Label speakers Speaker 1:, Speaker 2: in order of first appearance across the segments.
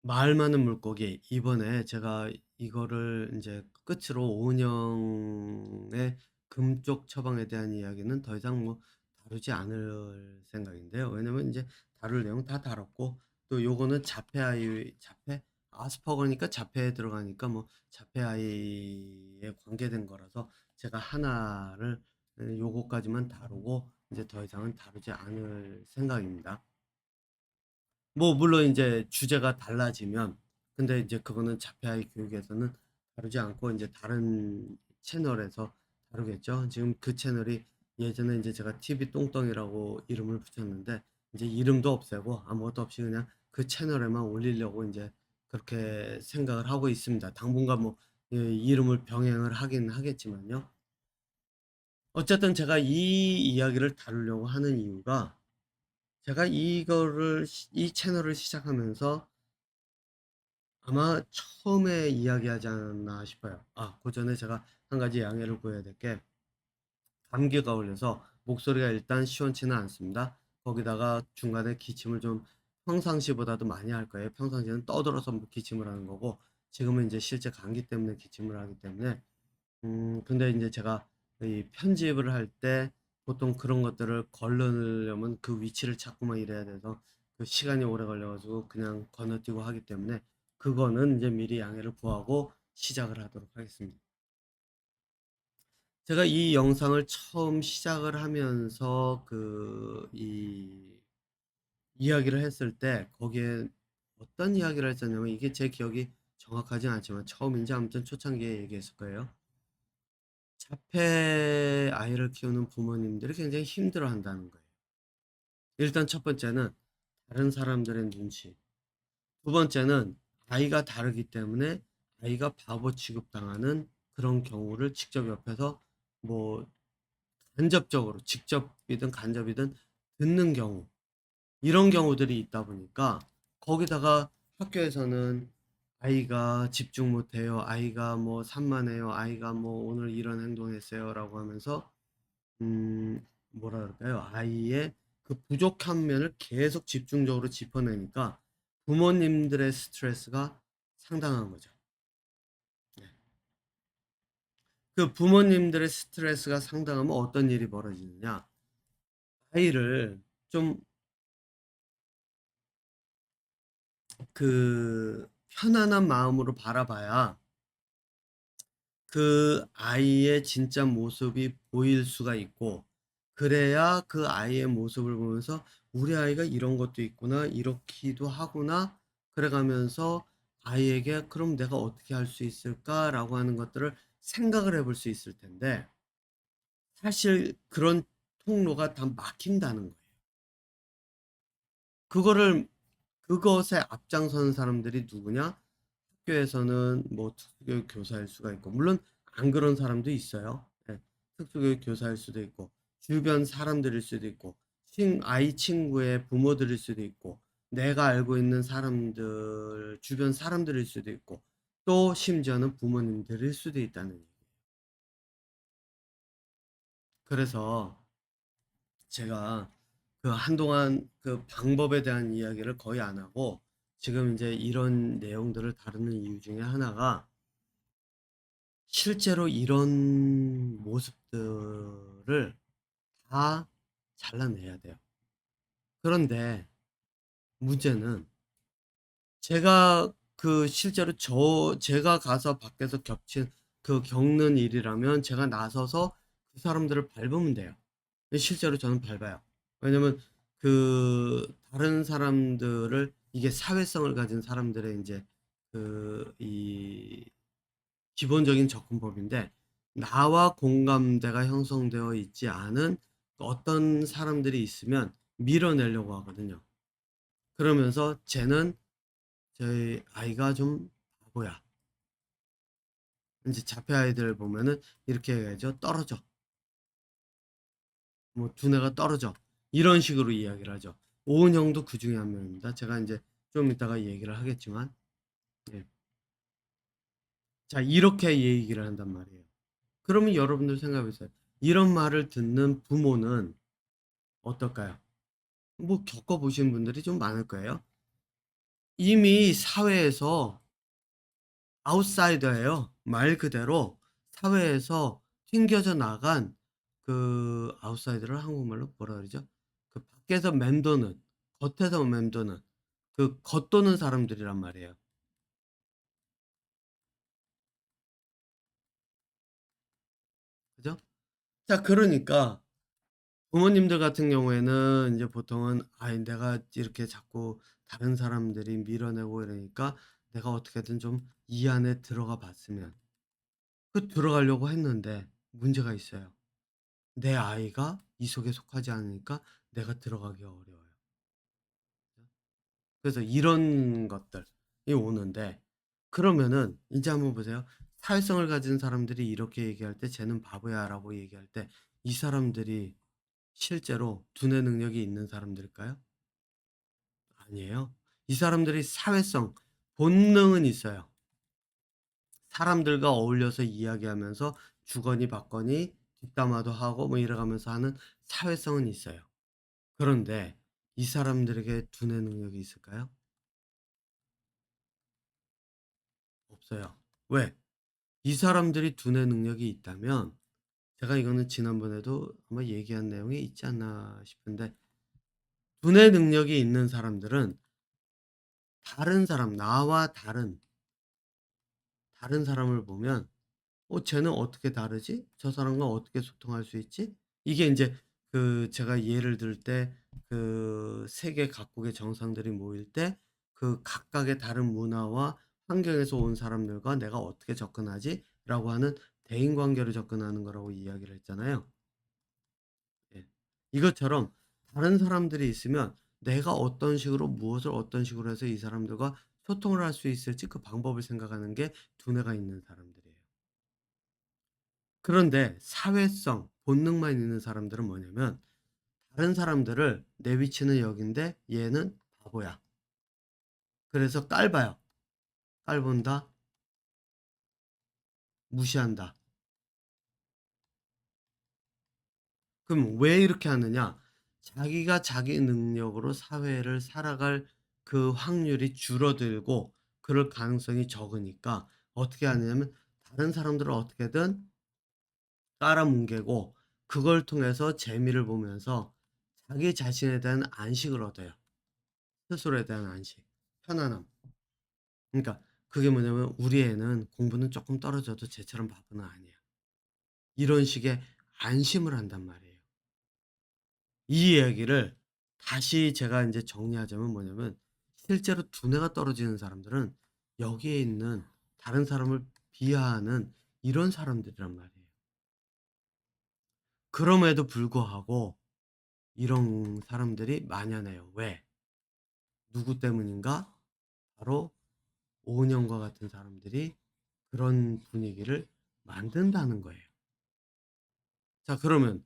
Speaker 1: 말 많은 물고기. 이번에 제가 이거를 이제 끝으로 오은영의 금쪽 처방에 대한 이야기는 더 이상 뭐 다루지 않을 생각인데요. 왜냐면 이제 다룰 내용 다 다뤘고, 또 요거는 자폐 아스퍼거니까 자폐에 들어가니까 뭐 자폐 아이에 관계된 거라서 제가 하나를 요거까지만 다루고 이제 더 이상은 다루지 않을 생각입니다. 뭐 물론 이제 주제가 달라지면, 근데 이제 그거는 자폐아이 교육에서는 다루지 않고 이제 다른 채널에서 다루겠죠. 지금 그 채널이, 예전에 이제 제가 TV 똥덩이라고 이름을 붙였는데 이제 이름도 없애고 아무것도 없이 그냥 그 채널에만 올리려고 이제 그렇게 생각을 하고 있습니다. 당분간 뭐 이름을 병행을 하긴 하겠지만요. 어쨌든 제가 이 이야기를 다루려고 하는 이유가, 제가 이 채널을 시작하면서 아마 처음에 이야기하지 않았나 싶어요. 그 전에 제가 한 가지 양해를 구해야 될 게, 감기가 걸려서 목소리가 일단 시원치는 않습니다. 거기다가 중간에 기침을 좀 평상시보다도 많이 할 거예요. 평상시에는 떠들어서 뭐 기침을 하는 거고, 지금은 이제 실제 감기 때문에 기침을 하기 때문에, 근데 이제 제가 이 편집을 할 때 보통 그런 것들을 걸르려면 그 위치를 찾고만 이래야 돼서 그 시간이 오래 걸려 가지고 그냥 건너뛰고 하기 때문에, 그거는 이제 미리 양해를 구하고 시작을 하도록 하겠습니다. 제가 이 영상을 처음 시작을 하면서 이 이야기를 했을 때 거기에 어떤 이야기를 했었냐면, 이게 제 기억이 정확하진 않지만 처음인지 아무튼 초창기에 얘기했을 거예요. 자폐 아이를 키우는 부모님들이 굉장히 힘들어한다는 거예요. 일단 첫 번째는 다른 사람들의 눈치. 두 번째는 아이가 다르기 때문에 아이가 바보 취급당하는 그런 경우를 직접 옆에서 뭐 간접적으로, 직접이든 간접이든 듣는 경우, 이런 경우들이 있다 보니까, 거기다가 학교에서는 아이가 집중 못해요, 아이가 뭐 산만해요, 아이가 뭐 오늘 이런 행동했어요라고 하면서 뭐라 그럴까요? 아이의 그 부족한 면을 계속 집중적으로 짚어내니까 부모님들의 스트레스가 상당한 거죠. 네. 그 부모님들의 스트레스가 상당하면 어떤 일이 벌어지느냐? 아이를 좀 편안한 마음으로 바라봐야 그 아이의 진짜 모습이 보일 수가 있고, 그래야 그 아이의 모습을 보면서 '우리 아이가 이런 것도 있구나. 이렇기도 하구나.' 그래 가면서 아이에게 '그럼 내가 어떻게 할 수 있을까?'라고 하는 것들을 생각을 해볼 수 있을 텐데, 사실 그런 통로가 다 막힌다는 거예요. 그거를 그것에 앞장서는 사람들이 누구냐? 학교에서는 뭐 특수교육 교사일 수가 있고, 물론 안 그런 사람도 있어요. 예. 특수교육 교사일 수도 있고, 주변 사람들일 수도 있고, 아이 친구의 부모들일 수도 있고, 내가 알고 있는 사람들, 주변 사람들일 수도 있고, 또 심지어는 부모님들일 수도 있다는 얘기예요. 그래서 제가 한동안 그 방법에 대한 이야기를 거의 안 하고, 지금 이제 이런 내용들을 다루는 이유 중에 하나가, 실제로 이런 모습들을 다 잘라내야 돼요. 그런데 문제는, 제가 실제로 제가 가서 밖에서 겪는 일이라면 제가 나서서 그 사람들을 밟으면 돼요. 실제로 저는 밟아요. 왜냐면 다른 사람들을, 이게 사회성을 가진 사람들의 이제 이 기본적인 접근법인데, 나와 공감대가 형성되어 있지 않은 어떤 사람들이 있으면 밀어내려고 하거든요. 그러면서 쟤는, 저희 아이가 좀 바보야. 이제 자폐 아이들 보면은 이렇게 해야죠. 떨어져. 뭐 두뇌가 떨어져. 이런 식으로 이야기를 하죠. 오은영도 그 중에 한 명입니다. 제가 이제 좀 이따가 얘기를 하겠지만, 예. 자, 이렇게 얘기를 한단 말이에요. 그러면 여러분들 생각해 보세요. 이런 말을 듣는 부모는 어떨까요? 뭐 겪어보신 분들이 좀 많을 거예요. 이미 사회에서 아웃사이더예요. 말 그대로 사회에서 튕겨져 나간 그 아웃사이더를 한국말로 뭐라 그러죠? 그 밖에서 맴도는, 겉에서 맴도는, 그 겉도는 사람들이란 말이에요. 그죠? 자, 그러니까 부모님들 같은 경우에는 이제 보통은 '아이 내가 이렇게 자꾸 다른 사람들이 밀어내고 이러니까 내가 어떻게든 좀 이 안에 들어가 봤으면.' 그 들어가려고 했는데 문제가 있어요. 내 아이가 이 속에 속하지 않으니까 내가 들어가기가 어려워요. 그래서 이런 것들이 오는데, 그러면은 인제 한번 보세요. 사회성을 가진 사람들이 이렇게 얘기할 때 "쟤는 바보야."라고 얘기할 때 이 사람들이 실제로 두뇌 능력이 있는 사람들일까요? 아니에요. 이 사람들이 사회성, 본능은 있어요. 사람들과 어울려서 이야기하면서 주거니 받거니 뒷담화도 하고 뭐 이래 가면서 하는 사회성은 있어요. 그런데 이 사람들에게 두뇌 능력이 있을까요? 없어요. 왜? 이 사람들이 두뇌 능력이 있다면, 제가 이거는 지난번에도 아마 얘기한 내용이 있지 않나 싶은데, 두뇌 능력이 있는 사람들은 다른 사람, 나와 다른 사람을 보면 '어 쟤는 어떻게 다르지? 저 사람과 어떻게 소통할 수 있지?' 이게 인제 그 제가 예를 들 때 그 세계 각국의 정상들이 모일 때 그 각각의 다른 문화와 환경에서 온 사람들과 '내가 어떻게 접근하지?'라고 하는 대인 관계로 접근하는 거라고 이야기를 했잖아요. 예. 이것처럼 다른 사람들이 있으면 내가 어떤 식으로 무엇을 어떤 식으로 해서 이 사람들과 소통을 할 수 있을지 그 방법을 생각하는 게 두뇌가 있는 사람들이에요. 그런데 사회성, 본능만 있는 사람들은 뭐냐면 다른 사람들을 내 위치는 여긴데 얘는 바보야. 그래서 깔봐요. 깔본다, 무시한다. 그럼 왜 이렇게 하느냐? 자기가 자기 능력으로 사회를 살아갈 그 확률이 줄어들고 그럴 가능성이 적으니까 어떻게 하냐면 다른 사람들을 어떻게든 깔아뭉개고 그걸 통해서 재미를 보면서 자기 자신에 대한 안식을 얻어요. 스스로에 대한 안식, 편안함. 그러니까 그게 뭐냐면 '우리 애는 공부는 쪼끔 떨어져도 쟤처럼 바보는 아니야.' 이런 식의 안심을 한단 말이에요. 이 이야기를 다시 제가 인제 정리하자면 뭐냐면 실제로 두뇌가 떨어지는 사람들은 여기에 있는 다른 사람을 비하하는 이런 사람들이란 말이에요. 그럼에도 불구하고 이런 사람들이 만연해요. 왜? 누구 때문인가? 바로 오은영과 같은 사람들이 그런 분위기를 만든다는 거예요. 자, 그러면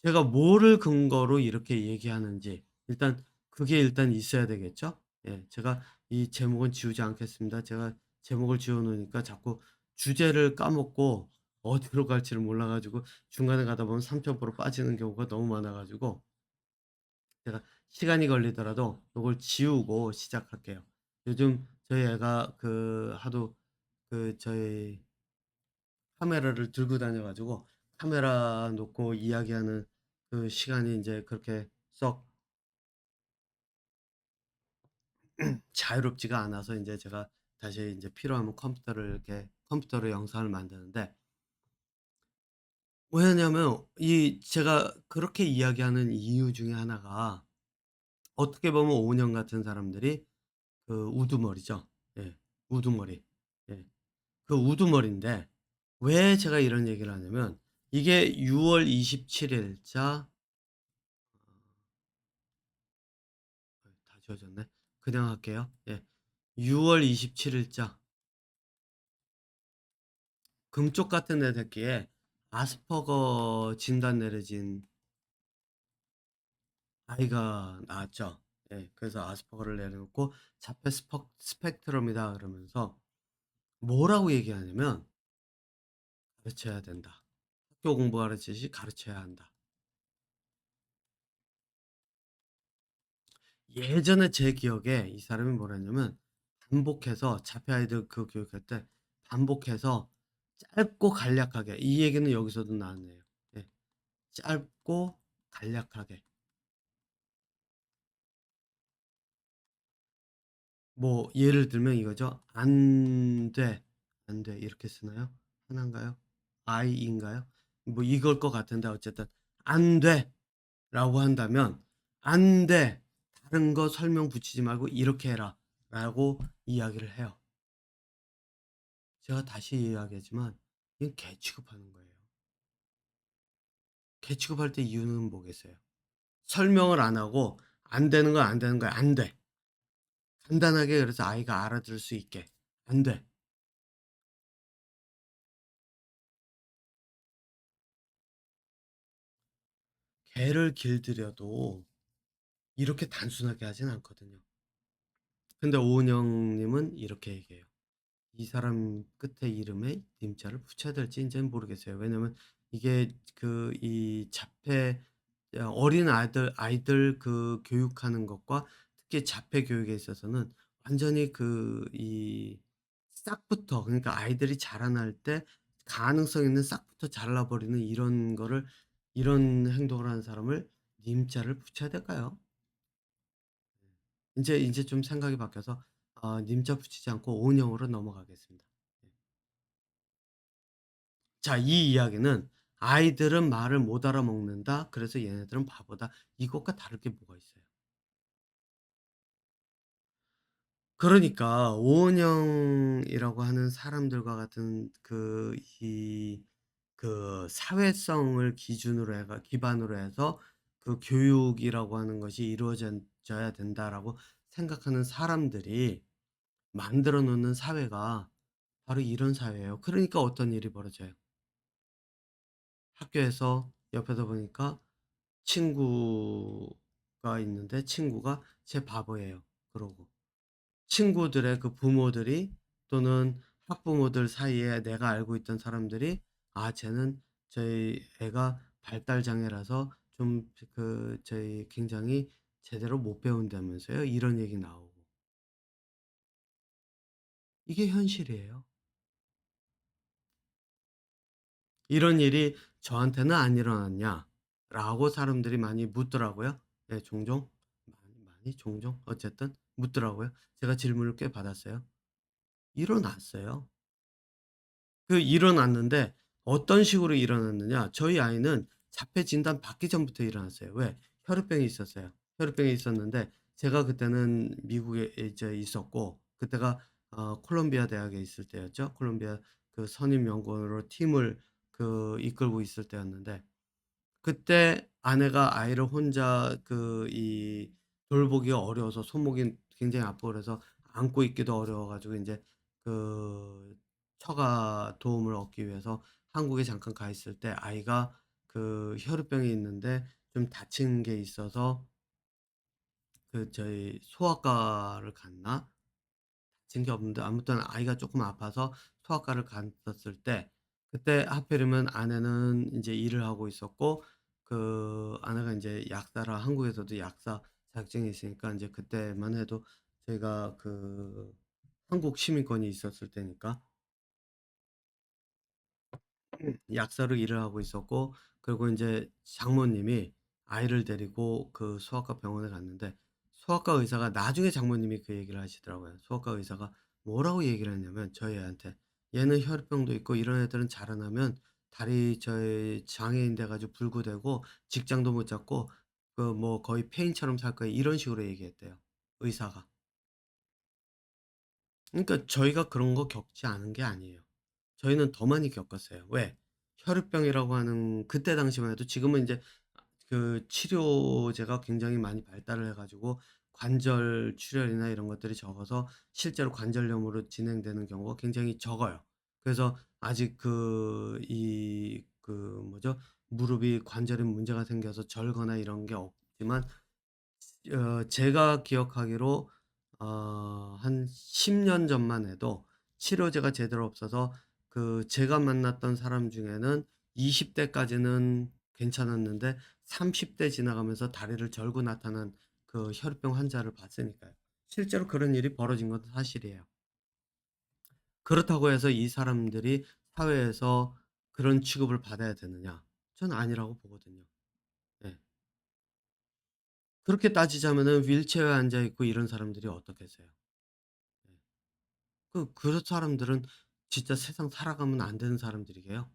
Speaker 1: 제가 뭐를 근거로 이렇게 얘기하는지 일단 그게 일단 있어야 되겠죠? 예. 제가 이 제목은 지우지 않겠습니다. 제가 제목을 지어 놓으니까 자꾸 주제를 까먹고 어디로 갈지를 몰라 가지고 중간에 가다 보면 삼천포로 빠지는 경우가 너무 많아 가지고 제가 시간이 걸리더라도 요걸 지우고 시작할게요. 요즘 저희 애가 그 하도 그 저희 카메라를 들고 다녀 가지고 카메라 놓고 이야기하는 그 시간이 인제 그렇게 썩 자유롭지가 않아서 인제 제가 다시 인제 필요하면 컴퓨터를 이렇게 컴퓨터로 영상을 만드는데, 왜냐면 이 제가 그렇게 이야기하는 이유 중에 하나가 어떻게 보면 오은영 같은 사람들이 그 우두머리죠. 예. 우두머리. 예. 그 우두머리인데 왜 제가 이런 얘기를 하냐면 이게 6월 27 일자 다 지워졌네. 그냥 할게요. 예. 6월 27 일자 금쪽 같은 애 새끼에 아스퍼거 진단 내려진 아이가 나왔죠. 예. 그래서 아스퍼거를 내려놓고 자폐 스펙트럼이다 그러면서 뭐라고 얘기하냐면 "가르쳐야 된다. 학교 공부하듯이 가르쳐야 한다." 예전에 제 기억에 이 사람이 뭐라 했냐면 반복해서 자폐 아이들 그 교육할 때 반복해서 짧고 간략하게 이 얘기는 여기서도 나왔네요. 예. 짧고 간략하게. 뭐 예를 들면 이거죠. "안 돼, 안 돼." 이렇게 쓰나요? 하나인가요? "아이인가요?" 뭐 이걸 것 같은데 어쨌든 "안 돼."라고 한다면 "안 돼. 다른 거 설명 붙이지 말고 이렇게 해라."라고 이야기를 해요. 제가 다시 이야기하지만 이건 개 취급하는 거예요. 개 취급할 때 이유는 뭐겠어요? 설명을 안 하고 "안 되는 건 안 되는 거야. 안 돼." 간단하게 그래서 아이가 알아들을 수 있게. "안 돼." 개를 길들여도 이렇게 단순하게 하진 않거든요. 근데 오은영 님은 이렇게 얘기해요. 이 사람 끝에 이름에 님자를 붙여야 될지 인제는 모르겠어요. 왜냐면 이게 그 이 자폐 어린 아이들 그 교육하는 것과 특히 자폐 교육에 있어서는 완전히 그 이 싹부터 그러니까 아이들이 자라날 때 가능성 있는 싹부터 잘라 버리는 이런 거를 이런 행동을 하는 사람을 님자를 붙여야 될까요? 인제 좀 생각이 바뀌어서 님자 붙이지 않고 온영으로 넘어가겠습니다. 네. 자, 이 이야기는 '아이들은 말을 못 알아먹는다. 그래서 얘네들은 바보다.' 이것과 다를 게 뭐가 있어요? 그러니까 오은영이라고 하는 사람들과 같은 그 사회성을 기반으로 해서 그 '교육이라고 하는 것이 이루어져야 된다.'라고 생각하는 사람들이 만들어 놓는 사회가 바로 이런 사회예요. 그러니까 어떤 일이 벌어져요. 학교에서 옆에서 보니까 친구가 있는데 친구가 "쟤 바보예요." 그러고 친구들의 그 부모들이 또는 학부모들 사이에 내가 알고 있던 사람들이 "아 쟤는 저희 애가 발달 장애라서 좀 저희 굉장히 제대로 못 배운다면서요." 이런 얘기 나오고. 이게 현실이에요. "이런 일이 저한테는 안 일어났냐?"라고 사람들이 많이 묻더라고요. 예 종종. 많이 종종 어쨌든 묻더라고요. 제가 질문을 꽤 받았어요. 일어났어요. 일어났는데 어떤 식으로 일어났느냐. 저희 아이는 자폐 진단 받기 전부터 일어났어요. 왜? 혈우병이 있었어요. 혈우병이 있었는데 제가 그때는 미국에 이제 있었고 그때가 콜롬비아 대학에 있을 때였죠. 콜롬비아 그 선임 연구원으로 팀을 이끌고 있을 때였는데 그때 아내가 아이를 혼자 돌보기가 어려워서 손목이 굉장히 아프고 그래서 안고 있기도 어려워 가지고 인제 그 처가 도움을 얻기 위해서 한국에 잠깐 가 있을 때 아이가 혈우병이 있는데 좀 다친 게 있어서 저희 소아과를 갔나? 다친 게 없는데 아무튼 아이가 쪼끔 아파서 소아과를 갔었을 때 그때 하필이면 아내는 인제 일을 하고 있었고 아내가 인제 약사라 한국에서도 약사 자격증이 있으니까 인제 그때만 해도 저희가 한국 시민권이 있었을 때니까 약사로 일을 하고 있었고 그리고 인제 장모님이 아이를 데리고 소아과 병원에 갔는데 소아과 의사가 나중에 장모님이 그 얘기를 하시더라고요. 소아과 의사가 뭐라고 얘기를 했냐면 저희 애한테 "얘는 혈우병도 있고 이런 애들은 자라나면 다리 장애인 돼 가지고 불구되고 직장도 못 잡고 뭐 거의 폐인처럼 살 거야." 이런 식으로 얘기했대요, 의사가. 그러니까 저희가 그런 거 겪지 않은 게 아니에요. 저희는 더 많이 겪었어요. 왜? 혈우병이라고 하는 그때 당시만 해도 지금은 인제 치료제가 굉장히 많이 발달을 해 가지고 관절 출혈이나 이런 것들이 적어서 실제로 관절염으로 진행되는 경우가 굉장히 적어요. 그래서 아직 뭐죠? 무릎이 관절에 문제가 생겨서 절거나 이런 게 없지만 제가 기억하기로 한 10년 전만 해도 치료제가 제대로 없어서 제가 만났던 사람 중에는 20 대까지는 괜찮았는데 30대 지나가면서 다리를 절고 나타난 그 혈우병 환자를 봤으니까요. 실제로 그런 일이 벌어진 건 사실이에요. 그렇다고 해서 이 사람들이 사회에서 그런 취급을 받아야 되느냐? 저는 아니라고 보거든요. 네. 그렇게 따지자면은 휠체어에 앉아 있고 이런 사람들이 어떻겠어요? 네. 그런 사람들은 진짜 세상 살아가면 안 되는 사람들이게요?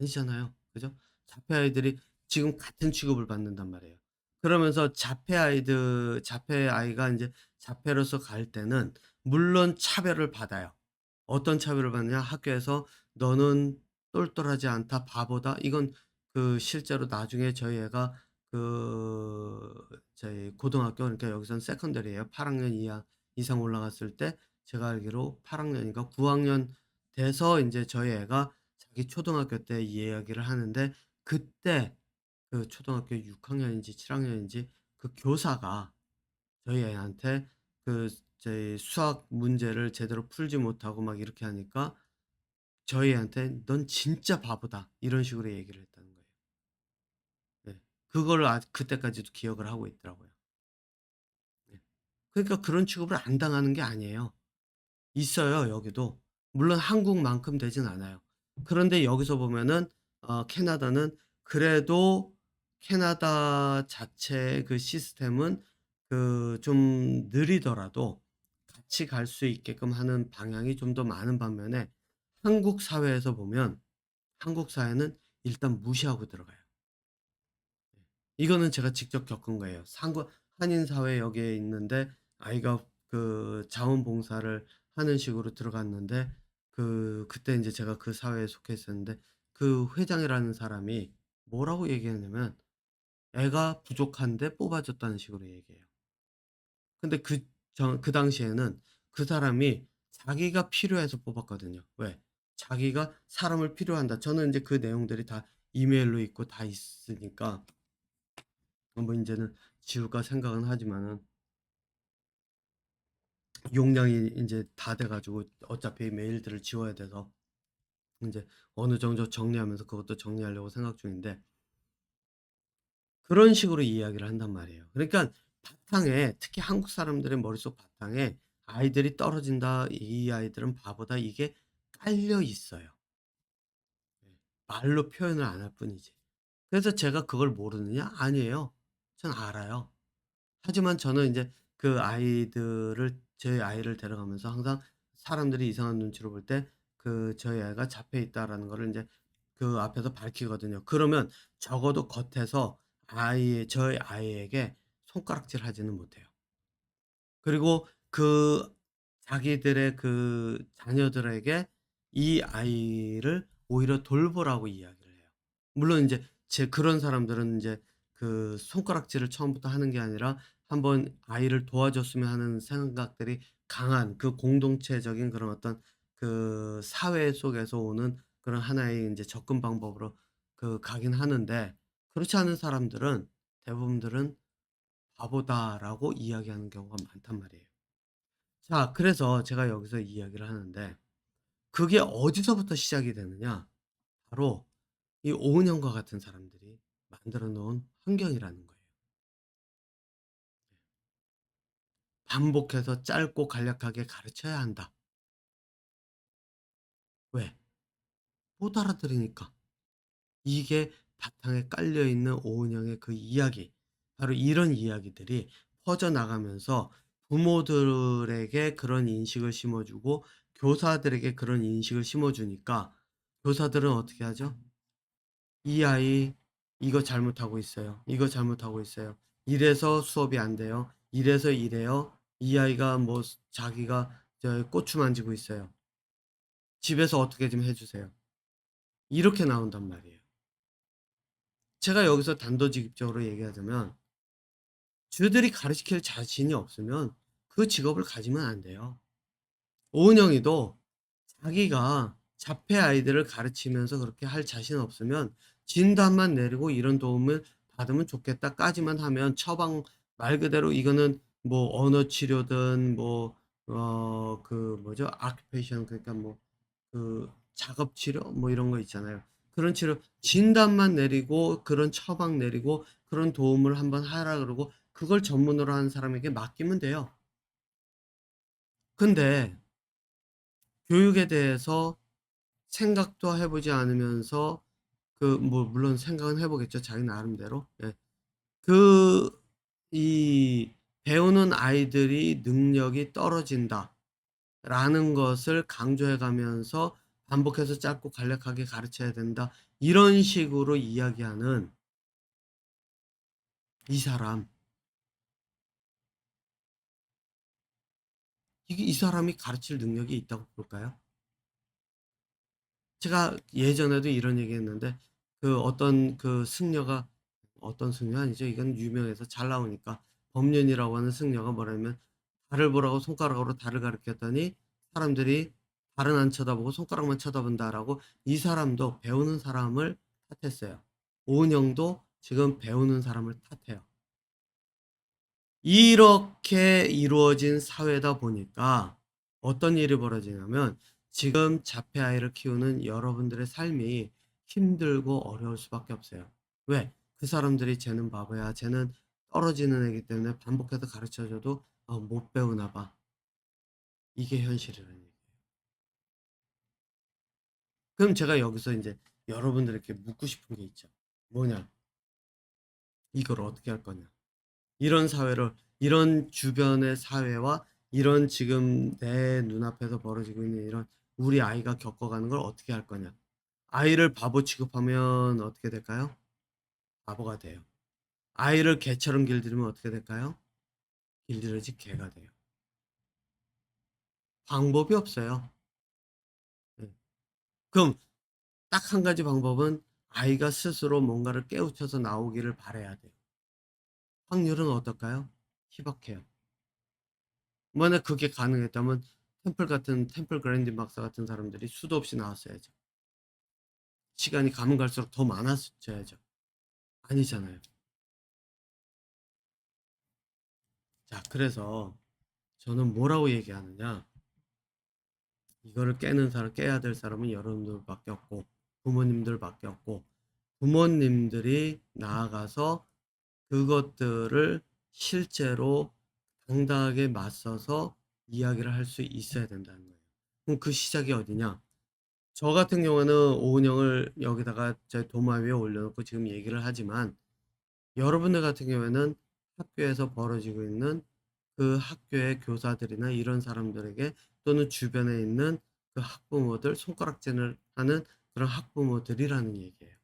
Speaker 1: 아니잖아요. 그죠? 자폐 아이들이 지금 같은 취급을 받는단 말이에요. 그러면서 자폐 아이가 인제 자폐로서 갈 때는 물론 차별을 받아요. 어떤 차별을 받느냐? 학교에서 "너는 똘똘하지 않다. 바보다." 이건 실제로 나중에 저희 애가 그 저희 고등학교, 그러니까 여기서는 세컨더리예요. 8 학년 이상 올라갔을 때 제가 알기로 8 학년인가 9 학년 돼서 인제 저희 애가 자기 초등학교 때 이 이야기를 하는데, 그때 초등학교 6 학년인지 7 학년인지 교사가 저희 애한테 저희 수학 문제를 제대로 풀지 못하고 막 이렇게 하니까 저희 애한테 "넌 진짜 바보다." 이런 식으로 얘기를 했다는 거예요. 네. 그거를 그때까지도 기억을 하고 있더라고요. 네. 그러니까 그런 취급을 안 당하는 게 아니에요. 있어요, 여기도. 물론 한국만큼 되진 않아요. 그런데 여기서 보면은 캐나다는 그래도 캐나다 자체의 시스템은 좀 느리더라도 같이 갈 수 있게끔 하는 방향이 좀 더 많은 반면에, 한국 사회에서 보면 한국 사회는 일단 무시하고 들어가요. 이거는 제가 직접 겪은 거예요. 한인 사회 여기에 있는데 아이가 자원봉사를 하는 식으로 들어갔는데, 그때 인제 제가 그 사회에 속해 있었는데 회장이라는 사람이 뭐라고 얘기했냐면 "애가 부족한데 뽑아 줬다."는 식으로 얘기해요. 근데 그 당시에는 그 사람이 자기가 필요해서 뽑았거든요. 왜? 자기가 사람을 필요한다. 저는 인제 그 내용들이 다 이메일로 있고 다 있으니까 뭐 인제는 지울까 생각은 하지만은 용량이 인제 다 돼 가지고 어차피 메일들을 지워야 돼서 인제 어느 정도 정리하면서 그것도 정리하려고 생각 중인데, 그런 식으로 이야기를 한단 말이에요. 그러니깐 바탕에, 특히 한국 사람들의 머릿속 바탕에 '아이들이 떨어진다. 이 아이들은 바보다.' 이게 깔려 있어요. 예. 말로 표현을 안 할 뿐이지. 그래서 제가 그걸 모르느냐? 아니에요. 전 알아요. 하지만 저는 인제 저희 아이를 데려가면서 항상 사람들이 이상한 눈치로 볼 때 저희 아이가 잡혀 있다라는 거를 인제 앞에서 밝히거든요. 그러면 적어도 겉에서 저희 아이에게 손가락질하지는 못해요. 그리고 자기들의 자녀들에게 이 아이를 오히려 돌보라고 이야기를 해요. 물론 인제 그런 사람들은 인제 손가락질을 처음부터 하는 게 아니라 한번 아이를 도와줬으면 하는 생각들이 강한 공동체적인 그런 어떤 사회 속에서 오는 그런 하나의 인제 접근 방법으로 가긴 하는데, 그렇지 않은 사람들은 대부분들은 "바보다."라고 이야기하는 경우가 많단 말이에요. 자, 그래서 제가 여기서 이야기를 하는데 그게 어디서부터 시작이 되느냐? 바로 이 오은영과 같은 사람들이 만들어 놓은 환경이라는 거예요. 반복해서 짧고 간략하게 가르쳐야 한다. 왜? 못 알아들으니까. 이게 바탕에 깔려 있는 오은영의 이야기. 바로 이런 이야기들이 퍼져나가면서 부모들에게 그런 인식을 심어 주고 교사들에게 그런 인식을 심어 주니까 교사들은 어떻게 하죠? "이 아이 이거 잘못하고 있어요. 이거 잘못하고 있어요. 이래서 수업이 안 돼요. 이래서 이래요. 이 아이가 뭐 자기가 고추 만지고 있어요. 집에서 어떻게 좀 해 주세요." 이렇게 나온단 말이에요. 제가 여기서 단도직입적으로 얘기하자면 쥐들이 가르칠 자신이 없으면 그 직업을 가지면 안 돼요. 오은영이도 자기가 자폐 아이들을 가르치면서 그렇게 할 자신 없으면 진단만 내리고 "이런 도움을 받으면 좋겠다."까지만 하면, 말 그대로 이거는 뭐 언어 치료든 뭐 뭐죠? 아큐페이션, 그러니까 뭐 작업 치료 뭐 이런 거 있잖아요. 그런 진단만 내리고 그런 처방 내리고 그런 도움을 한번 하라 그러고 그걸 전문으로 하는 사람에게 맡기면 돼요. 근데 교육에 대해서 생각도 해 보지 않으면서 뭐 물론 생각은 해 보겠죠, 자기 나름대로. 예. 그 이 "배우는 아이들이 능력이 떨어진다."라는 것을 강조해 가면서 반복해서 짧고 간략하게 가르쳐야 된다. 이런 식으로 이야기하는 이 사람, 이게 이 사람이 가르칠 능력이 있다고 볼까요? 제가 예전에도 이런 얘기했는데 어떤 승려가, 어떤 승려 아니죠. 이건 유명해서 잘 나오니까, 법륜이라고 하는 승려가 뭐라면 달을 보라고 손가락으로 달을 가리켰더니 사람들이 달은 안 쳐다보고 손가락만 쳐다본다라고, 이 사람도 배우는 사람을 탓했어요. 오은영도 지금 배우는 사람을 탓해요. 이렇게 이루어진 사회다 보니까 어떤 일이 벌어지냐면, 지금 자폐 아이를 키우는 여러분들의 삶이 힘들고 어려울 수밖에 없어요. 왜? 그 사람들이 "쟤는 바보야. 쟤는 떨어지는 애기 때문에 반복해서 가르쳐 줘도 못 배우나 봐." 이게 현실이라는 얘기예요. 그럼 제가 여기서 인제 여러분들에게 묻고 싶은 게 있죠. 뭐냐? 이걸 어떻게 할 거냐? 이런 사회를, 이런 주변의 사회와 이런 지금 내 눈앞에서 벌어지고 있는 이런 우리 아이가 겪어가는 걸 어떻게 할 거냐. 아이를 바보 취급하면 어떻게 될까요? 바보가 돼요. 아이를 개처럼 길들이면 어떻게 될까요? 길들여진 개가 돼요. 방법이 없어요. 예. 그럼 딱 한 가지 방법은 아이가 스스로 뭔가를 깨우쳐서 나오기를 바라야 돼요. 확률은 어떨까요? 희박해요. 만약 그게 가능했다면 템플 그랜딘 박사 같은 사람들이 수도 없이 나왔어야죠. 시간이 가면 갈수록 더 많아져야죠. 아니잖아요. 자, 그래서 저는 뭐라고 얘기하느냐. 이거를 깨야 될 사람은 여러분들밖에 없고, 부모님들밖에 없고, 부모님들이 나아가서 그것들을 실제로 당당하게 맞서서 이야기를 할 수 있어야 된다는 거예요. 그럼 그 시작이 어디냐? 저 같은 경우는 오은영을 여기다가 제 도마 위에 올려놓고 지금 얘기를 하지만, 여러분들 같은 경우에는 학교에서 벌어지고 있는 그 학교의 교사들이나 이런 사람들에게, 또는 주변에 있는 그 학부모들, 손가락질을 하는 그런 학부모들이라는 얘기예요.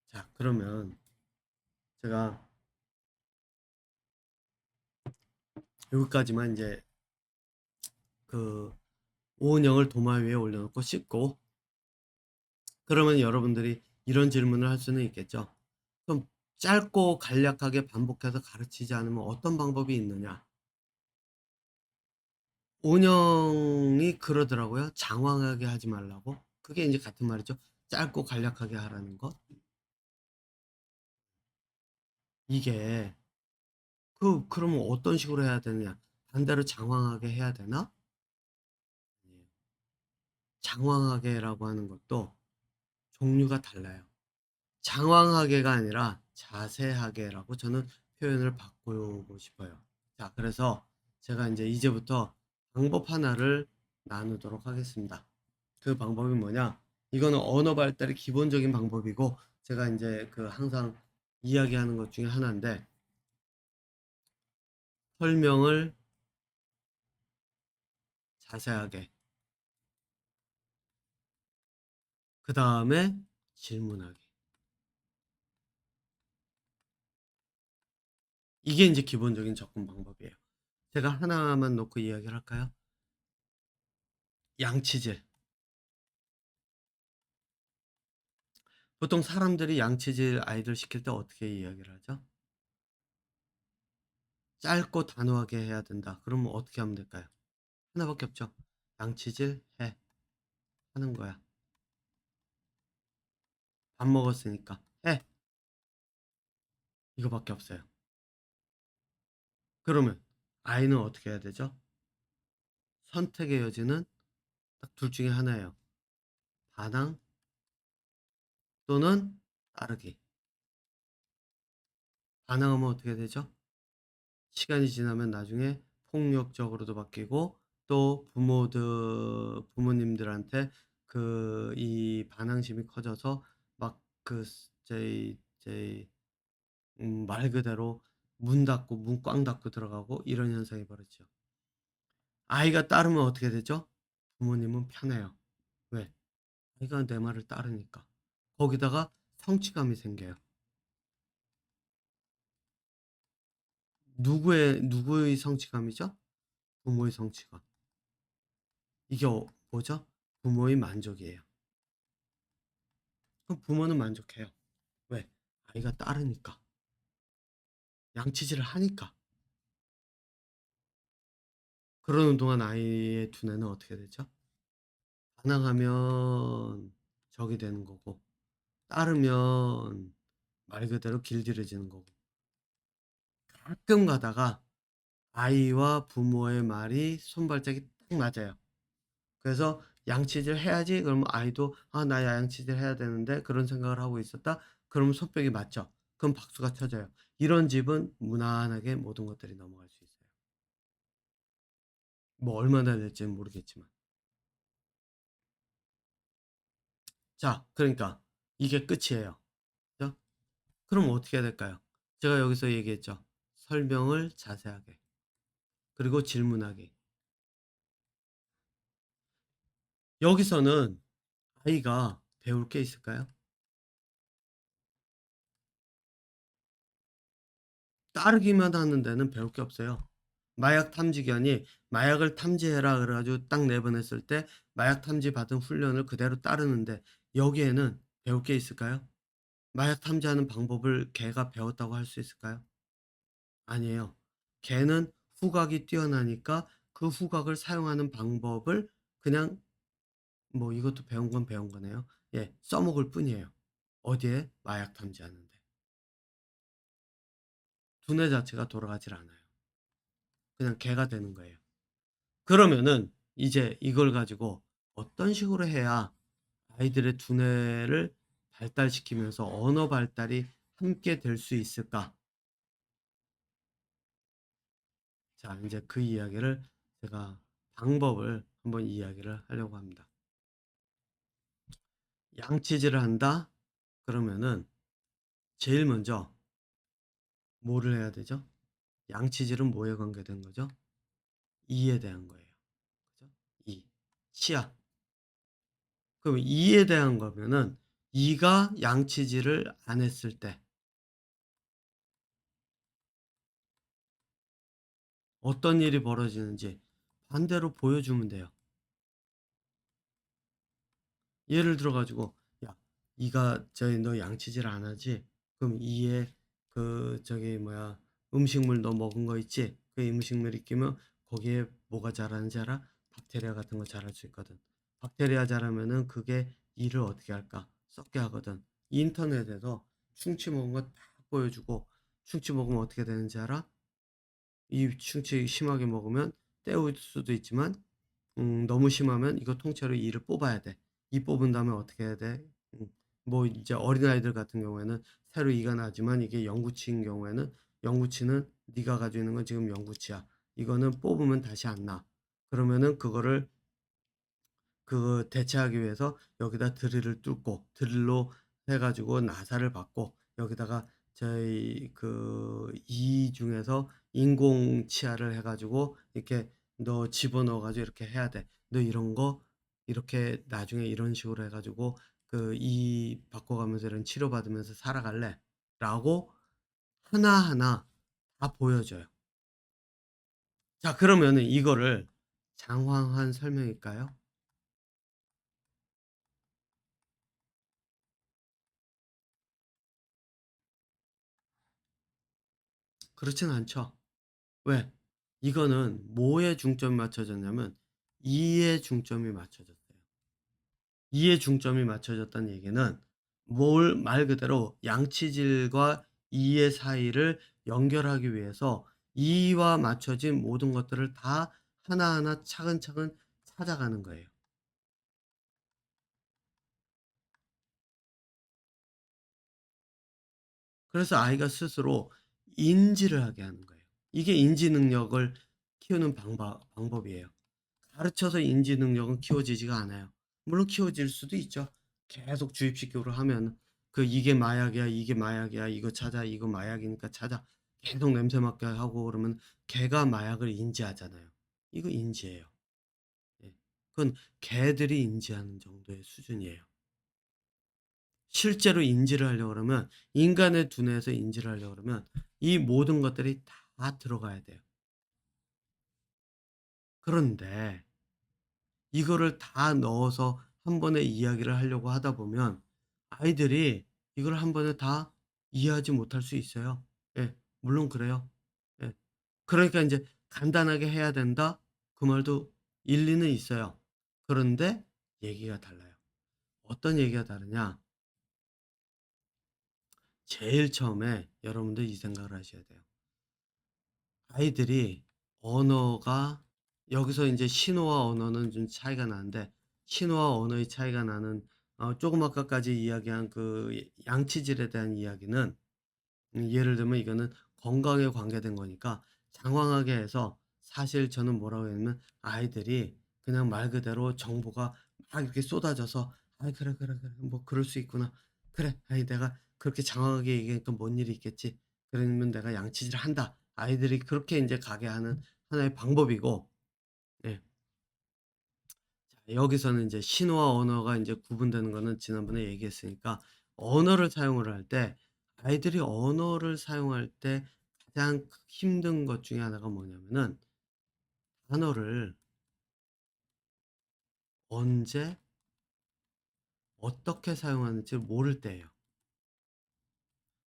Speaker 1: 자, 그러면 제가 여기까지만 이제 그 오은영을 도마 위에 올려놓고 씻고, 그러면 여러분들이 이런 질문을 할 수는 있겠죠. 그럼 짧고 간략하게 반복해서 가르치지 않으면 어떤 방법이 있느냐? 오은영이 그러더라고요. 장황하게 하지 말라고. 그게 이제 같은 말이죠. 짧고 간략하게 하라는 것. 이게 그러면 어떤 식으로 해야 되느냐? 반대로 장황하게 해야 되나? 예. 장황하게라고 하는 것도 종류가 달라요. 장황하게가 아니라 자세하게라고 저는 표현을 바꾸고 싶어요. 자, 그래서 제가 이제 이제부터 방법 하나를 나누도록 하겠습니다. 그 방법이 뭐냐? 이거는 언어 발달의 기본적인 방법이고, 제가 이제 항상 이야기하는 것 중에 하나인데, 설명을 자세하게, 그 다음에 질문하기. 이게 이제 기본적인 접근 방법이에요. 제가 하나만 놓고 이야기를 할까요? 양치질. 보통 사람들이 양치질 아이들 시킬 때 어떻게 이야기를 하죠? 짧고 단호하게 해야 된다. 그러면 어떻게 하면 될까요? 하나밖에 없죠. 양치질 해. 하는 거야. 밥 먹었으니까 해. 이거밖에 없어요. 그러면 아이는 어떻게 해야 되죠? 선택의 여지는 딱 둘 중에 하나예요. 반항 또는 따르기. 반항하면 어떻게 되죠? 시간이 지나면 나중에 폭력적으로도 바뀌고 또 부모님들한테 이 반항심이 커져서 막 말 그대로 문 닫고 문 꽝 닫고 들어가고 이런 현상이 벌어지죠. 아이가 따르면 어떻게 되죠? 부모님은 편해요. 왜? 아이가 내 말을 따르니까. 거기다가 성취감이 생겨요. 누구의 성취감이죠? 부모의 성취감. 이게 뭐죠? 부모의 만족이에요. 그럼 부모는 만족해요. 왜? 아이가 따르니까. 양치질을 하니까. 그러는 동안 아이의 두뇌는 어떻게 되죠? 반항하면 적이 되는 거고, 따르면 말 그대로 길들여지는 거고. 가끔 가다가 아이와 부모의 말이 손발짝이 딱 맞아요. 그래서 양치질 해야지. 그러면 아이도 나 양치질 해야 되는데 그런 생각을 하고 있었다. 그러면 손뼉이 맞죠. 그럼 박수가 쳐져요. 이런 집은 무난하게 모든 것들이 넘어갈 수 있어요. 뭐 얼마나 될지는 모르겠지만. 자, 그러니까 이게 끝이에요. 그죠? 그럼 어떻게 해야 될까요? 제가 여기서 얘기했죠. 설명을 자세하게. 그리고 질문하기. 여기서는 아이가 배울 게 있을까요? 따르기만 하는 데는 배울 게 없어요. 마약 탐지견이 마약을 탐지해라 그래가지고 딱 내보냈을 때 마약 탐지 받은 훈련을 그대로 따르는데 여기에는 배울 게 있을까요? 마약 탐지하는 방법을 걔가 배웠다고 할 수 있을까요? 아니에요. 걔는 후각이 뛰어나니까 그 후각을 사용하는 방법을 그냥 뭐 이것도 배운 건 배운 거네요. 예, 써먹을 뿐이에요. 어디에? 마약 탐지하는데. 두뇌 자체가 돌아가질 않아요. 그냥 개가 되는 거예요. 그러면은 이제 이걸 가지고 어떤 식으로 해야 아이들의 두뇌를 발달시키면서 언어 발달이 함께 될 수 있을까? 자, 이제 그 이야기를 제가 방법을 한번 이야기를 하려고 합니다. 양치질을 한다? 그러면은 제일 먼저 뭐를 해야 되죠? 양치질은 뭐에 관계된 거죠? 이에 대한 거예요. 그죠? 이. 치아. 그럼 이에 대한 거면은 이가 양치질을 안 했을 때 어떤 일이 벌어지는지 반대로 보여주면 돼요. 예를 들어 가지고 야, 이가 너 양치질 안 하지? 그럼 이에 음식물 너 먹은 거 있지? 그 음식물이 끼면 거기에 뭐가 자라는지 알아? 박테리아 같은 거 자랄 수 있거든. 박테리아 자라면은 그게 이를 어떻게 할까? 썩게 하거든. 인터넷에서 충치 먹은 거 다 보여주고 충치 먹으면 어떻게 되는지 알아? 이 충치 심하게 먹으면 때울 수도 있지만 너무 심하면 이거 통째로 이를 뽑아야 돼. 이 뽑은 다음에 어떻게 해야 돼? 뭐 이제 어린아이들 같은 경우에는 새로 이가 나지만 이게 영구치인 경우에는 영구치는 네가 가지고 있는 건 지금 영구치야. 이거는 뽑으면 다시 안 나. 그러면은 그거를 대체하기 위해서 여기다 드릴을 뚫고 드릴로 해 가지고 나사를 받고 여기다가 저희 이 중에서 인공 치아를 해 가지고 이렇게 너 집어넣어 가지고 이렇게 해야 돼. 너 이런 거 이렇게 나중에 이런 식으로 해 가지고 이 바꿔가면서 이런 치료받으면서 살아갈래? 라고 하나하나 다 보여줘요. 자, 그러면은 이거를 장황한 설명일까요? 그렇진 않죠. 왜? 이거는 뭐에 중점이 맞춰졌냐면 이에 중점이 맞춰졌어요. 이에 중점이 맞춰졌다는 얘기는 말 그대로 양치질과 이의 사이를 연결하기 위해서 이와 맞춰진 모든 것들을 다 하나하나 차근차근 찾아가는 거예요. 그래서 아이가 스스로 인지를 하게 하는 거예요. 이게 인지 능력을 키우는 방법이에요. 가르쳐서 인지 능력은 키워지지가 않아요. 물론 키워질 수도 있죠. 계속 주입식으로 하면 이게 마약이야, 이게 마약이야, 이거 찾아, 이거 마약이니까 찾아. 계속 냄새 맡게 하고 그러면 개가 마약을 인지하잖아요. 이거 인지예요. 예. 그건 개들이 인지하는 정도의 수준이에요. 실제로 인지를 하려고 그러면 인간의 두뇌에서 인지를 하려고 그러면 이 모든 것들이 다 들어가야 돼요. 그런데 이거를 다 넣어서 한 번에 이야기를 하려고 하다 보면 아이들이 이걸 한 번에 다 이해하지 못할 수 있어요. 예. 물론 그래요. 예. 그러니까 인제 "간단하게 해야 된다." 그 말도 일리는 있어요. 그런데 얘기가 달라요. 어떤 얘기가 다르냐? 제일 처음에 여러분들 이 생각을 하셔야 돼요. 아이들이 언어가 여기서 인제 신호와 언어는 좀 차이가 나는데 신호와 언어의 차이가 나는 조금 아까까지 이야기한 양치질에 대한 이야기는 예를 들면 이거는 건강에 관계된 거니까 장황하게 해서 사실 저는 뭐라고 했냐면 아이들이 그냥 말 그대로 정보가 막 이렇게 쏟아져서 '아이 그래, 그래, 그래. 뭐 그럴 수 있구나. 그래. 아이 내가 그렇게 장황하게 얘기하니까 뭔 일이 있겠지. 그러면 내가 양치질을 한다.' 아이들이 그렇게 인제 가게 하는 하나의 방법이고 예. 자 여기서는 인제 신호와 언어가 인제 구분되는 거는 지난번에 얘기했으니까 언어를 사용을 할 때 아이들이 언어를 사용할 때 가장 힘든 것 중에 하나가 뭐냐면은 단어를 언제 어떻게 사용하는지를 모를 때예요.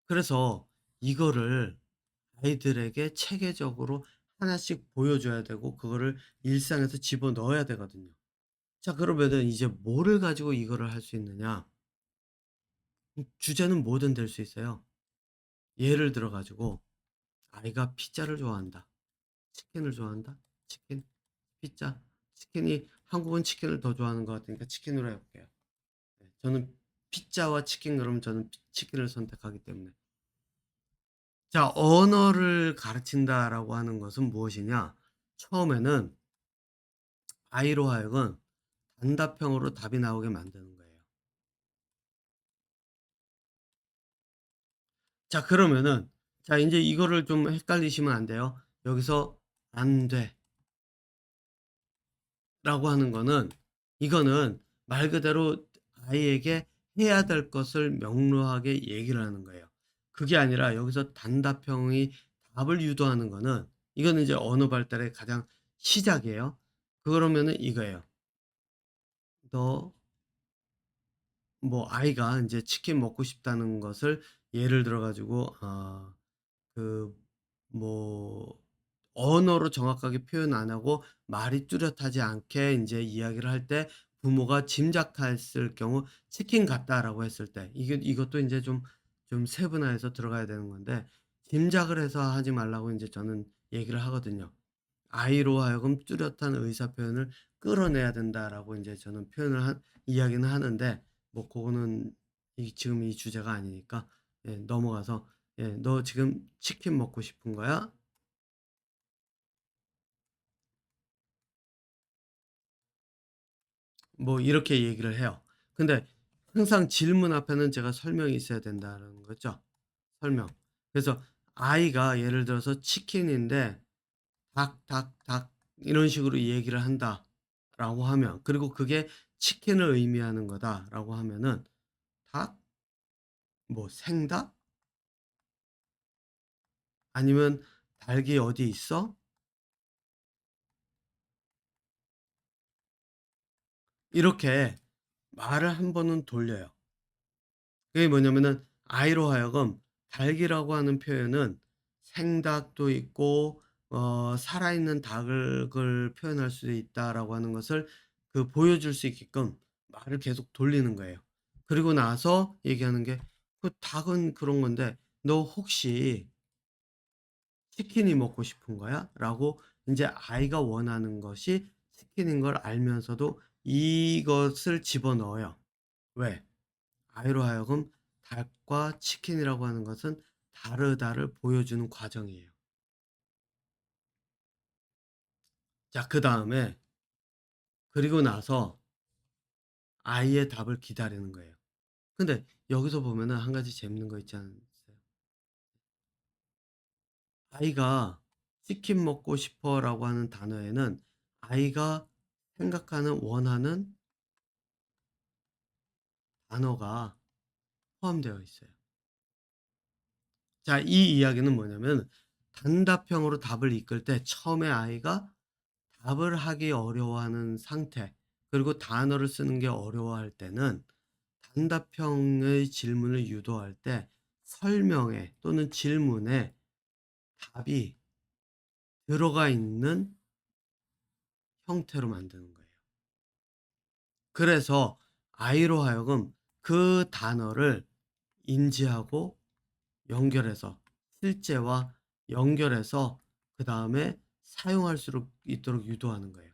Speaker 1: 그래서 이거를 아이들에게 체계적으로 하나씩 보여줘야 되고 그거를 일상에서 집어넣어야 되거든요. 자 그러면은 이제 뭐를 가지고 이거를 할 수 있느냐? 주제는 뭐든 될 수 있어요. 예를 들어 가지고 아이가 피자를 좋아한다. 치킨을 좋아한다. 치킨, 피자, 치킨이 한국은 치킨을 더 좋아하는 것 같으니까 치킨으로 해 볼게요. 네. 저는 피자와 치킨 그러면 저는 치킨을 선택하기 때문에. 자 언어를 가르친다라고 하는 것은 무엇이냐? 처음에는 아이로 하여금 단답형으로 답이 나오게 만드는 거예요. 자 그러면은 자 인제 이거를 좀 헷갈리시면 안 돼요. 여기서 "안 돼."라고 하는 거는 이거는 말 그대로 아이에게 해야 될 것을 명료하게 얘기를 하는 거예요. 그게 아니라 여기서 단답형이 답을 유도하는 거는 이거는 이제 언어 발달의 가장 시작이에요. 그러면은 이거예요. "너" 뭐 아이가 인제 치킨 먹고 싶다는 것을 예를 들어 가지고 그 뭐 언어로 정확하게 표현 안 하고 말이 뚜렷하지 않게 인제 이야기를 할 때 부모가 짐작했을 경우 "치킨 같다."라고 했을 때 이것도 인제 좀 세분화해서 들어가야 되는 건데 짐작을 해서 하지 말라고 인제 저는 얘기를 하거든요. "아이로 하여금 뚜렷한 의사 표현을 끌어내야 된다."라고 인제 저는 표현을 이야기는 하는데 뭐 고거는 지금 이 주제가 아니니까 예 넘어가서 예 "너 지금 치킨 먹고 싶은 거야?" 뭐 이렇게 얘기를 해요. 근데 항상 질문 앞에는 제가 설명이 있어야 된다는 거죠. 설명. 그래서 아이가 예를 들어서 치킨인데 "닭, 닭, 닭." 이런 식으로 얘기를 한다라고 하면 그리고 그게 치킨을 의미하는 거다라고 하면은 "닭? 뭐 생닭? 아니면 닭이 어디 있어?" 이렇게 말을 한 번은 돌려요. 그게 뭐냐면은 아이로 하여금 닭이라고 하는 표현은 생닭도 있고 살아있는 닭을 표현할 수 있다라고 하는 것을 보여줄 수 있게끔 말을 계속 돌리는 거예요. 그리고 나서 얘기하는 게 "그 닭은 그런 건데 너 혹시 치킨이 먹고 싶은 거야?"라고 인제 아이가 원하는 것이 치킨인 걸 알면서도 이것을 집어넣어요. 왜? 아이로 하여금 닭과 치킨이라고 하는 것은 다르다를 보여주는 과정이에요. 자, 그다음에 그리고 나서 아이의 답을 기다리는 거예요. 근데 여기서 보면은 한 가지 재밌는 거 있지 않으세요? 아이가 "치킨 먹고 싶어."라고 하는 단어에는 아이가 생각하는 원하는 단어가 포함되어 있어요. 자, 이 이야기는 뭐냐면 단답형으로 답을 이끌 때 처음에 아이가 답을 하기 어려워하는 상태, 그리고 단어를 쓰는 게 어려워할 때는 단답형의 질문을 유도할 때 설명에 또는 질문에 답이 들어가 있는 형태로 만드는 거예요. 그래서 아이로 하여금 그 단어를 인지하고 연결해서 실제와 연결해서 그다음에 사용할 수 있도록 유도하는 거예요.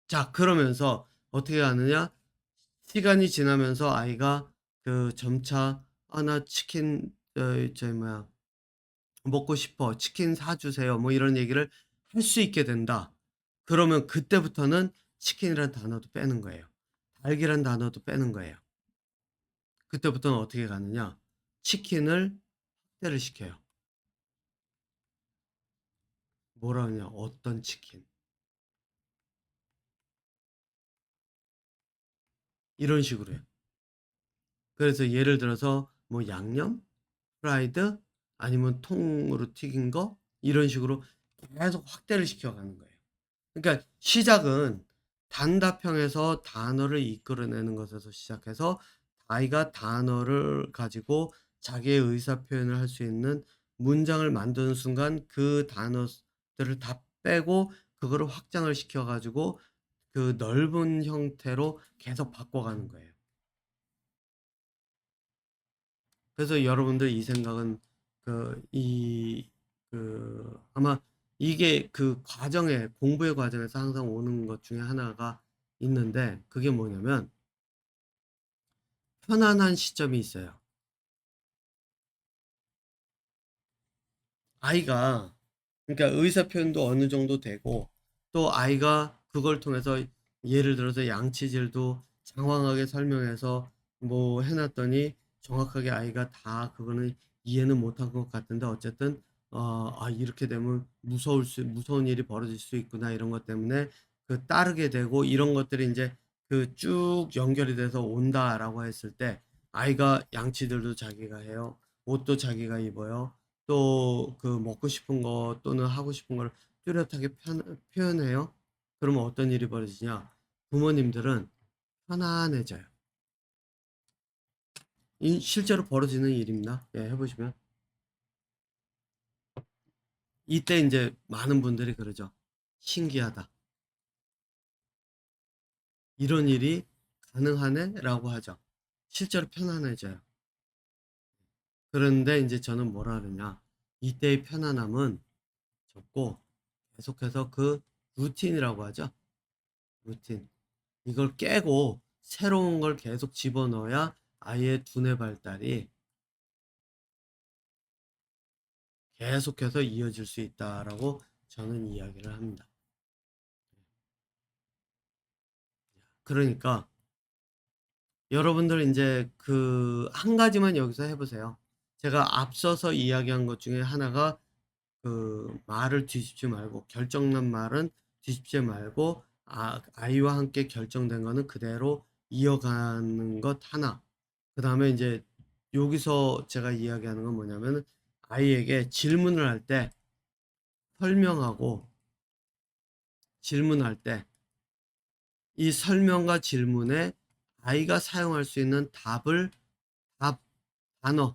Speaker 1: 자, 그러면서 어떻게 하느냐? 시간이 지나면서 아이가 그 점차 "아 나 치킨 저기 뭐야 먹고 싶어. 치킨 사 주세요." 뭐 이런 얘기를 할 수 있게 된다. 그러면 그때부터는 치킨이란 단어도 빼는 거예요. 닭이란 단어도 빼는 거예요. 그때부터는 어떻게 가느냐? 치킨을 확대를 시켜요. 뭐라 그러냐? "어떤 치킨." 이런 식으로 해요. 그래서 예를 들어서 뭐 양념, 프라이드, 아니면 통으로 튀긴 거, 이런 식으로 계속 확대를 시켜가는 거예요. 그러니까 시작은 단답형에서 단어를 이끌어내는 것에서 시작해서 아이가 단어를 가지고 자기의 의사 표현을 할 수 있는 문장을 만드는 순간 그 단어들을 다 빼고 그거를 확장을 시켜 가지고 그 넓은 형태로 계속 바꿔가는 거예요. 그래서 여러분들 이 생각은 아마 이게 그 과정에 공부의 과정에서 항상 오는 것 중에 하나가 있는데, 그게 뭐냐면 편안한 시점이 있어요. 아이가, 그러니까 의사 표현도 어느 정도 되고 또 아이가 그걸 통해서 예를 들어서 양치질도 장황하게 설명해서 뭐 해 놨더니 정확하게 아이가 다 그거는 이해는 못한 것 같은데 어쨌든 '아 이렇게 되면 무서운 일이 벌어질 수 있구나.' 이런 것 때문에 그 따르게 되고 이런 것들이 인제 그 쭉 연결이 돼서 온다라고 했을 때 아이가 양치질도 자기가 해요. 옷도 자기가 입어요. 또 그 먹고 싶은 거 또는 하고 싶은 걸 뚜렷하게 표현해요. 그러면 어떤 일이 벌어지냐? 부모님들은 편안해져요. 이 실제로 벌어지는 일입니다. 예, 해 보시면. 이때 인제 많은 분들이 그러죠. "신기하다. 이런 일이 가능하네?"라고 하죠. 실제로 편안해져요. 그런데 인제 저는 뭐라 그러냐. 이때의 편안함은 적고 계속해서 그 루틴이라고 하죠. 루틴. 이걸 깨고 새로운 걸 계속 집어넣어야 아이의 두뇌 발달이 계속해서 이어질 수 있다라고 저는 이야기를 합니다. 그러니까 여러분들 인제 그 한 가지만 여기서 해 보세요. 제가 앞서서 이야기한 것 중에 하나가 그 말을 뒤집지 말고, 결정난 말은 뒤집지 말고 아이와 함께 결정된 거는 그대로 이어가는 것 하나. 그다음에 인제 여기서 제가 이야기하는 건 뭐냐면은 아이에게 질문을 할 때 설명하고, 질문할 때 이 설명과 질문에 아이가 사용할 수 있는 답 단어를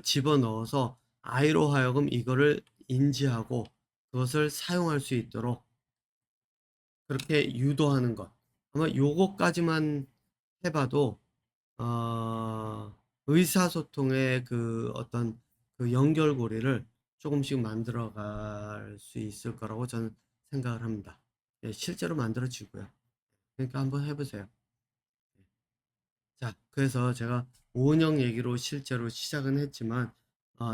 Speaker 1: 집어넣어서 아이로 하여금 이거를 인지하고 그것을 사용할 수 있도록 그렇게 유도하는 것. 아마 요거까지만 해 봐도 의사소통의 그 어떤 그 연결고리를 조금씩 만들어 갈 수 있을 거라고 저는 생각을 합니다. 예, 실제로 만들어지고요. 그러니까 한번 해 보세요. 자, 그래서 제가 오은영 얘기로 실제로 시작은 했지만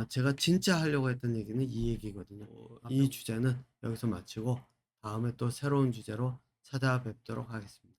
Speaker 1: 제가 진짜 하려고 했던 얘기는 이 얘기거든요. 이 주제는 여기서 마치고 다음에 또 새로운 주제로 찾아뵙도록 하겠습니다.